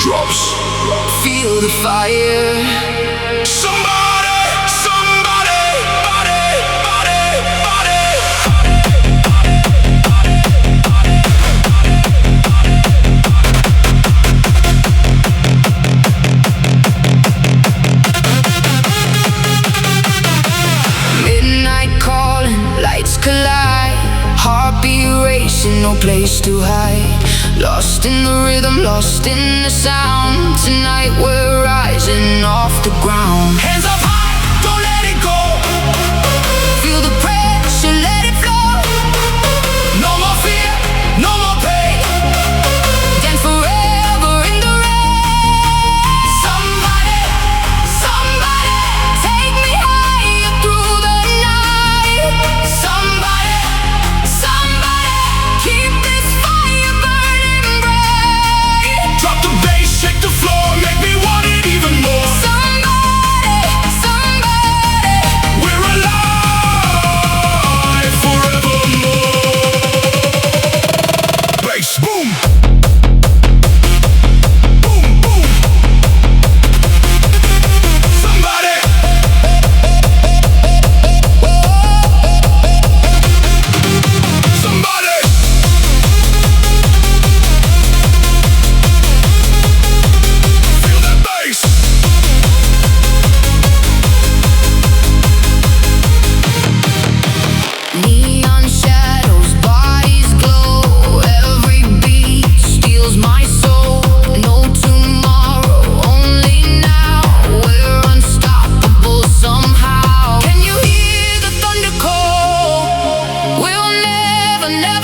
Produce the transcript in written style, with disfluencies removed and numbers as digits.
drops. Feel the fire. Somebody, somebody, body, body, body. Midnight calling, lights collide. Heartbeat racing, no place to hide. Lost in the rhythm, lost in the sound. Tonight we're rising off the ground. Hands up high, don't let it go. Feel the pressure, let it flow. No more fear, no more pain. Dance forever in the rain. Somebody, Somebody, take me higher through the night. somebody, Somebody, keep this fire burning bright. drop the bass, shake the floor, make me want it even more. Somebody, somebody, We're alive forevermore. Bass, boom. Boom, boom. Somebody. Somebody. Feel that bass. neon shadows, bodies glow. Every beat steals my soul. No tomorrow, only now. We're unstoppable somehow. Can you hear the thunder call? We'll never, never